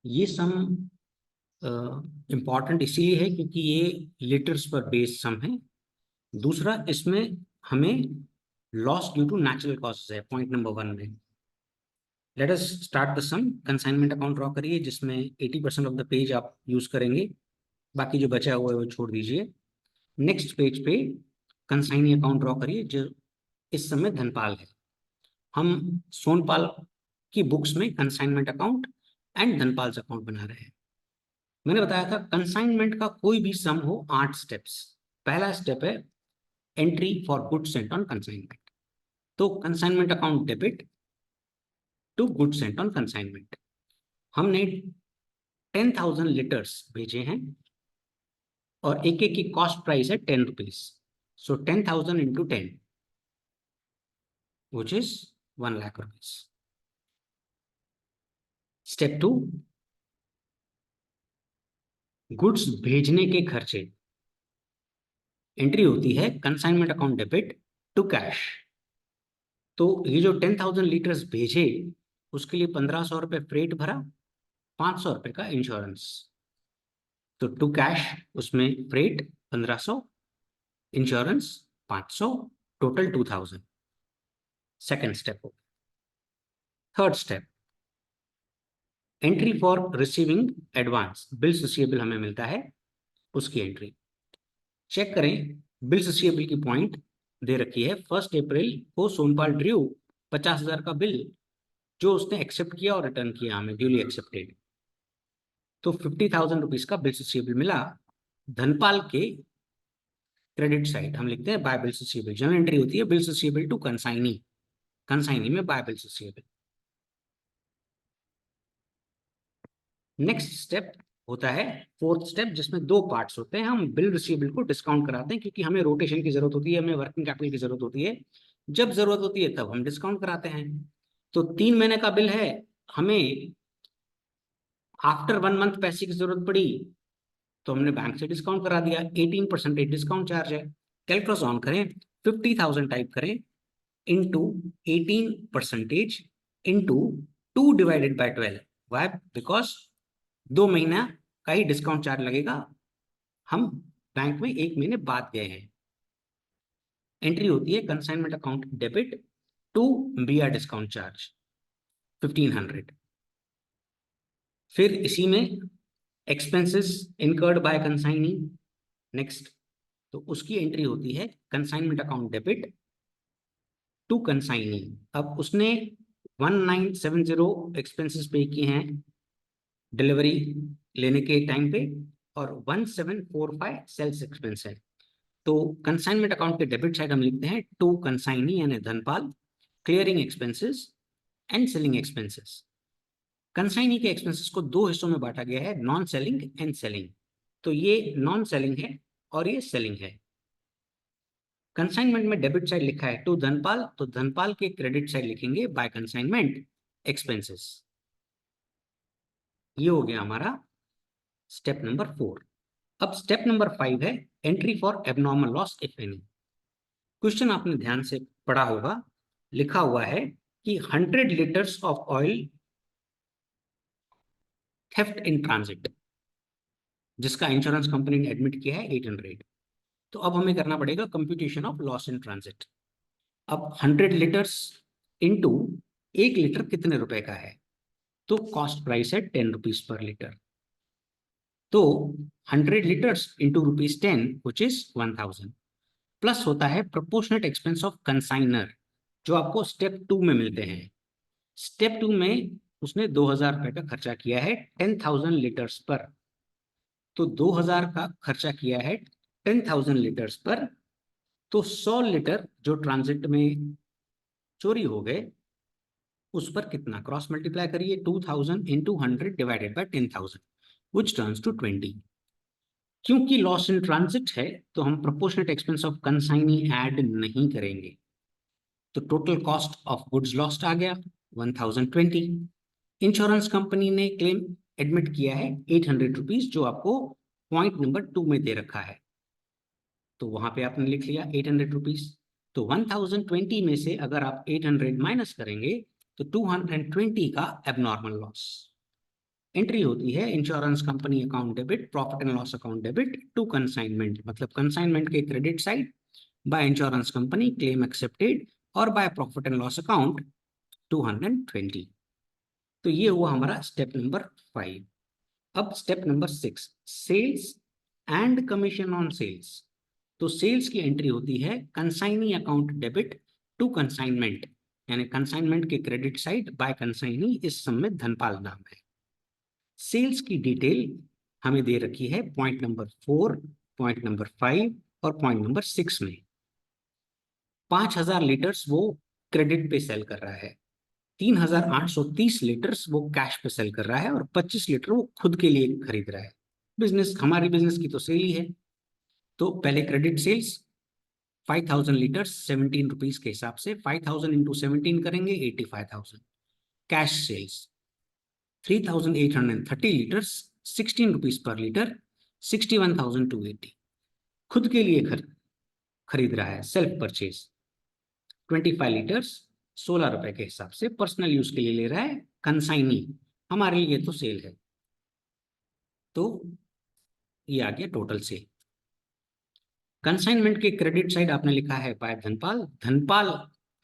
ये some important इसीलिए है क्योंकि ये लीटर्स पर बेस्ड सम है। दूसरा, इसमें हमें loss due to natural causes है पॉइंट नंबर 1 में। Let us start the sum. Consignment account draw करिए जिसमें 80% ऑफ द पेज आप यूज करेंगे, बाकी जो बचा हुआ है वो छोड़ दीजिए। नेक्स्ट पेज पे कंसाइनी अकाउंट ड्रॉ करिए जो इस समय धनपाल है। हम सोनपाल की बुक्स में consignment account and Dhanpal account बना रहे हैं। मैंने बताया था कंसाइनमेंट का कोई भी सम हो 8 स्टेप्स। पहला स्टेप है entry for goods sent on consignment. तो consignment account debit to goods sent on consignment. हमने 10,000 लीटर्स भेजे हैं और एक एक की कॉस्ट प्राइस है 10 rupees. So 10,000 into 10 which is 1 lakh rupees. Step 2, goods भेजने के खर्चे। एंट्री होती है consignment account debit to cash. तो ये जो 10,000 लीटर्स भेजे उसके लिए 1,500 रुपये फ्रेट भरा, 500 रुपये का इंश्योरेंस। तो टू कैश उसमें freight 1,500, insurance 500, total 2,000। Second step हो। Third step, entry for receiving advance. Bills receivable हमें मिलता है, उसकी एंट्री चेक करें। बिल्स रिसीवेबल की पॉइंट दे रखी है 1 अप्रैल को सोनपाल ड्रू 50,000 का बिल जो उसने एक्सेप्ट किया और रिटर्न किया, हमें ड्यूली एक्सेप्टेड। तो 50,000 रुपीज का बिल्स रिसीवेबल मिला। धनपाल के क्रेडिट साइड हम लिखते हैं by bills receivable. Journal entry होती है bills receivable to consignee, consignee में by bills receivable. Next step होता है फोर्थ स्टेप जिसमें 2 पार्ट्स होते हैं। हम बिल रिसीवेबल को डिस्काउंट कराते हैं क्योंकि हमें रोटेशन की जरूरत होती है, हमें वर्किंग कैपिटल की जरूरत होती है। जब जरूरत होती है तब हम डिस्काउंट कराते हैं। तो 3 महीने का बिल है, हमें आफ्टर 1 मंथ पैसे की जरूरत पड़ी तो हमने बैंक से डिस्काउंट करा दिया। 18% डिस्काउंट चार्ज है। कैलकुलस ऑन करें, 50,000 टाइप करें into 18% into 2 divided by 12। Why? Because 2 महीना का ही डिस्काउंट चार्ज लगेगा, हम बैंक में 1 महीने बाद गए हैं। एंट्री होती है consignment account debit to BR discount charge 1,500। फिर इसी में expenses incurred by consignee. Next, तो उसकी एंट्री होती है consignment account debit to consignee. अब उसने 1970 एक्सपेंसेस पे किए हैं डिलीवरी लेने के टाइम पे और 1745 सेल्स एक्सपेंस है। तो कंसाइनमेंट अकाउंट के डेबिट साइड हम लिखते हैं टू कंसाइनी यानी Dhanpal clearing expenses and selling expenses. Consignee के एक्सपेंसेस को 2 हिस्सों में बांटा गया है, नॉन सेलिंग एंड सेलिंग। तो ये नॉन सेलिंग है और ये सेलिंग है। कंसाइनमेंट में डेबिट साइड लिखा है टू धनपाल, तो धनपाल के क्रेडिट साइड लिखेंगे बाय कंसाइनमेंट एक्सपेंसेस। ये हो गया हमारा स्टेप नंबर 4। अब स्टेप नंबर 5 है entry for abnormal loss if any. Question आपने ध्यान से पढ़ा होगा, लिखा हुआ है कि 100 litres of oil theft in transit, जिसका इंश्योरेंस कंपनी ने एडमिट किया है 800। तो अब हमें करना पड़ेगा computation of loss in transit. अब 100 लीटर्स इंटू 1 लीटर कितने रुपए का है, तो कॉस्ट प्राइस है 10 रुपीज पर लीटर। तो 100 litres into ₹10 which is 1,000 plus होता है प्रोपोर्शनेट एक्सपेंस ऑफ कंसाइनर जो आपको स्टेप 2 में मिलते हैं। स्टेप 2 में उसने 2,000 रुपए का खर्चा किया है 10,000 लीटर्स पर। तो 2,000 का खर्चा किया है 10,000 लीटर्स पर, तो 100 लीटर जो ट्रांजिट में चोरी हो गए उस पर कितना, क्रॉस मल्टीप्लाई करिए 2,000 into 100 divided by 10,000 which turns to 20। क्योंकि लॉस इन ट्रांजिट है तो हम proportionate expense of consignee add नहीं करेंगे। तो total cost of goods lost आ गया 1,020। इंश्योरेंस कंपनी ने क्लेम एडमिट किया है 800 रुपीज जो आपको पॉइंट नंबर 2 में दे रखा है। तो वहां पे आपने लिख लिया 800 रुपीज। तो 1,020 में से अगर आप 800 माइनस करेंगे तो 220 का एबनॉर्मल लॉस। एंट्री होती है insurance company account debit, profit and loss account debit to consignment, मतलब कंसाइनमेंट के credit side by insurance company claim accepted और by profit and loss account 220। तो ये हुआ हमारा स्टेप नंबर 5। अब step number 6, sales and commission on sales. तो sales की एंट्री होती है consignee account debit to consignment, यानी कंसाइनमेंट के क्रेडिट साइड बाय कंसाइनी, इस सम में धनपाल नाम है। सेल्स की डिटेल हमें दे रखी है पॉइंट नंबर 4, पॉइंट नंबर 5 और पॉइंट नंबर 6 में। 5000 लीटर्स वो क्रेडिट पे सेल कर रहा है, 3830 लीटर्स वो कैश पे सेल कर रहा है और 25 लीटर वो खुद के लिए खरीद रहा है। बिजनेस, हमारी बिजनेस की तो सेल ही है। तो पहले क्रेडिट सेल्स 5000 लीटर्स 17 रुपीज के हिसाब से 5000 इंटू 17 करेंगे 85,000। Cash sales 3830 litres 16 rupees per litre 61,280 खुद के लिए खरीद रहा है, सेल्फ परचेज। 25 लीटर्स 16 रुपए के हिसाब से पर्सनल यूज के लिए ले रहा है, कंसाइनी, हमारे लिए तो सेल है। तो ये आ गया टोटल सेल। कंसाइनमेंट के क्रेडिट साइड आपने लिखा है बाय धनपाल, धनपाल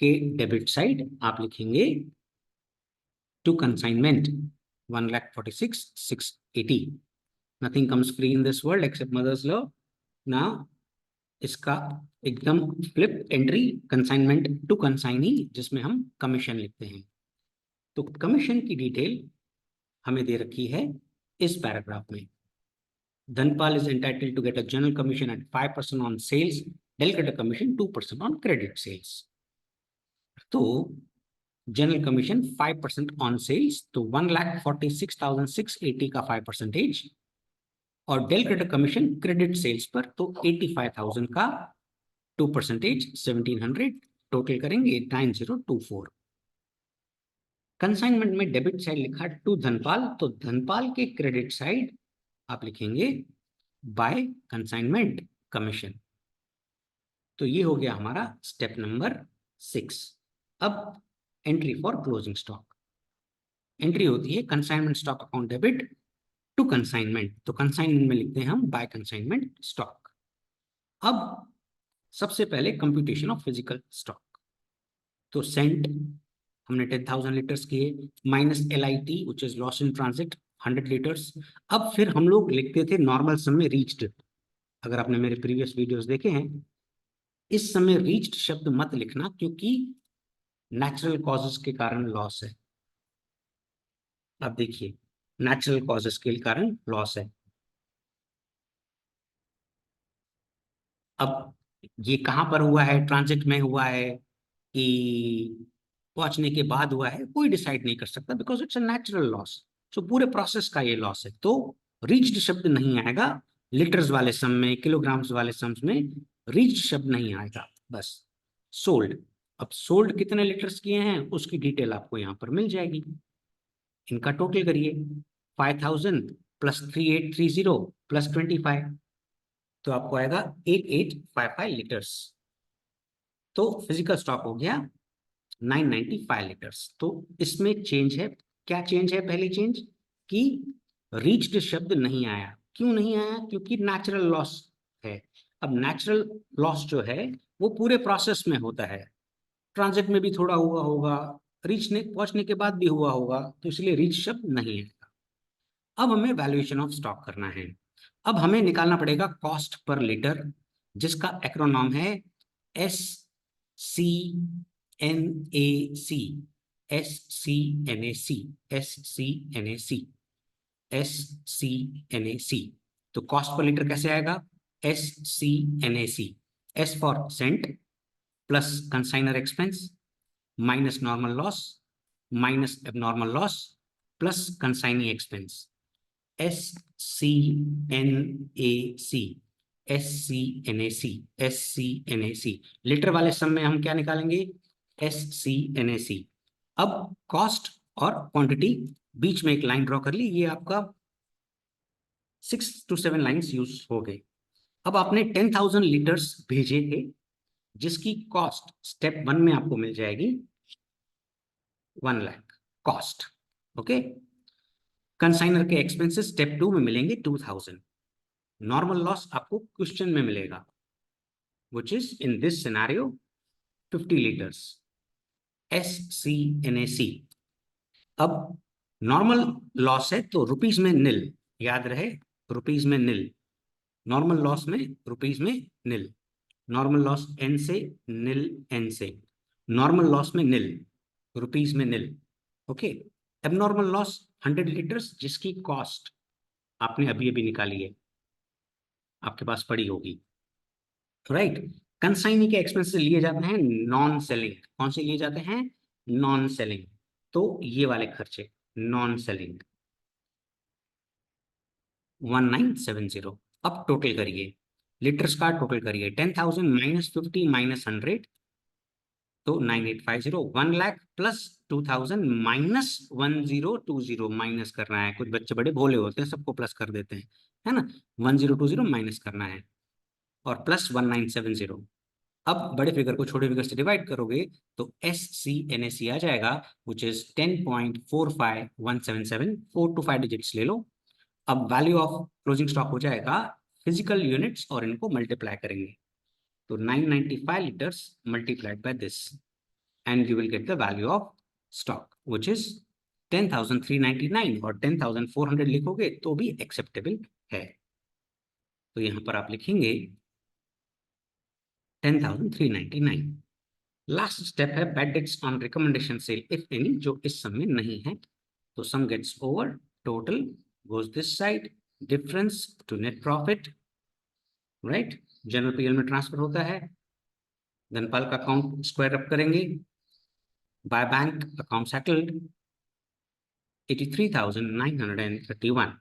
के डेबिट साइड आप लिखेंगे to consignment 1,46,680। Nothing comes free in this world except mother's love. Now इसका एकदम flip entry consignment to consignee, जिसमें हम कमीशन लिखते हैं। तो कमीशन की डिटेल हमें दे रखी है इस पैराग्राफ में। Dhanpal is entitled to get a general commission at 5% on sales. They'll get a commission 2% on credit sales. तो जनरल कमीशन 5% ऑन सेल्स, तो 1,46,680 का 5% और del credit commission credit sales पर तो 85,000 का 2% 1700, टोटल करेंगे 9024। कंसाइनमेंट में डेबिट साइड लिखा टू धनपाल, तो धनपाल के क्रेडिट साइड आप लिखेंगे बाय कंसाइनमेंट कमीशन। तो ये हो गया हमारा स्टेप नंबर 6। अब entry for closing stock. Entry होती है consignment stock account debit to consignment, तो कंसाइनमेंट में लिखते हैं हम बाय कंसाइनमेंट स्टॉक। अब सबसे पहले कंप्यूटेशन ऑफ फिजिकल स्टॉक। तो सेंट हमने 10,000 लीटर्स किए, minus LIT which is loss in transit 100 litres. अब फिर हम लोग लिखते थे नॉर्मल सम में रीच्ड। अगर आपने मेरे प्रीवियस वीडियोस देखे हैं, इस समय रीच्ड शब्द मत लिखना, क्योंकि नेचुरल कॉजेस के कारण लॉस है। अब देखिए, नेचुरल कॉजेस के कारण लॉस है। अब ये कहां पर हुआ है, ट्रांजिट में हुआ है कि पहुंचने के बाद हुआ है, कोई डिसाइड नहीं कर सकता, because it's a natural loss. तो पूरे प्रोसेस का ये लॉस है, तो रीच्ड शब्द नहीं आएगा लीटर्स वाले सम में, किलोग्राम्स वाले सम्स में रीच्ड शब्द नहीं आएगा, बस सोल्ड। अब सोल्ड कितने लीटर्स किए हैं उसकी डिटेल आपको यहाँ पर मिल जाएगी। इनका टोटल करिए, 5,000 प्लस 3,830 प्लस 25, तो आपको आएगा 8,855 लीटर्स। तो फिजिकल स्टॉक हो गया 995 लीटर्स। तो इसमें चेंज है, क्या चेंज है? पहली चेंज कि रीच्ड शब्द नहीं आया। क्यों नहीं आया? क्योंकि नेचुरल लॉस है। अब नेचुरल लॉस जो है वो पूरे प्रोसेस में होता है, ट्रांजिट में भी थोड़ा हुआ होगा, पहुंचने के बाद भी हुआ होगा, तो इसलिए रीच शब्द नहीं आएगा। अब हमें वैल्यूएशन ऑफ स्टॉक करना है। अब हमें निकालना पड़ेगा कॉस्ट पर लीटर, जिसका एक्रोनॉम है SCNAC, SCNAC, SCNAC, SCNAC। तो कॉस्ट पर लीटर कैसे आएगा? SCNAC, S for sent plus consignor expense minus normal loss minus abnormal loss plus consignee expense, SCNAC, SCNAC, SCNAC। Litre वाले सम में हम क्या निकालेंगे? SCNAC। अब कॉस्ट और क्वांटिटी, बीच में एक लाइन ड्रॉ कर ली, ये आपका 6 to 7 लाइन्स यूज हो गए। अब आपने 10,000 लीटर्स भेजे थे, जिसकी कॉस्ट स्टेप 1 में आपको मिल जाएगी 1 लाख कॉस्ट। ओके, कंसाइनर के एक्सपेंसेस स्टेप 2 में मिलेंगे 2000। नॉर्मल लॉस आपको क्वेश्चन में मिलेगा, which is in this scenario 50 liters SCNAC। अब नॉर्मल लॉस है तो रुपीज में निल, याद रहे, रुपीज में निल। नॉर्मल लॉस में रुपीज में निल, नॉर्मल लॉस एन से, निल एन से, नॉर्मल लॉस में निल, रुपीज में निल। ओके, एबनॉर्मल लॉस 100 लीटर्स जिसकी कॉस्ट आपने अभी अभी निकाली है, आपके पास पड़ी होगी, राइट। कंसाइनी के एक्सपेंसेस लिए जाते हैं नॉन सेलिंग। कौन से लिए जाते हैं? Non selling. तो ये वाले खर्चे नॉन सेलिंग 1970। अब टोटल करिए, लीटर्स का टोटल करिए, 10,000 माइनस 50 माइनस 100 तो 9850। 1 लाख प्लस 2000 माइनस 1020 माइनस करना है। कुछ बच्चे बड़े भोले होते हैं, सबको प्लस कर देते हैं, है ना। 1020 माइनस करना है और प्लस 1970। अब बड़े फिगर को छोटे फिगर से डिवाइड करोगे तो SCNAC आ जाएगा, विच इज 10.45177। 4 to 5 डिजिट्स ले लो। अब वैल्यू ऑफ क्लोजिंग स्टॉक हो जाएगा फिजिकल यूनिट्स और इनको मल्टीप्लाई करेंगे तो 995 litres multiplied by this and you will get the value of stock which is 10,399। और 10,400 लिखोगे तो भी एक्सेप्टेबल है। तो यहां पर आप लिखेंगे 10,399। लास्ट स्टेप है bad debts on recommendation sale if any, जो इस सम में नहीं है। तो sum gets over, total goes this side, difference to net profit, right. Journal PL में ट्रांसफर होता है। धनपाल का अकाउंट स्क्वायर अप करेंगे, बाय बैंक अकाउंट सेटल्ड 83,931।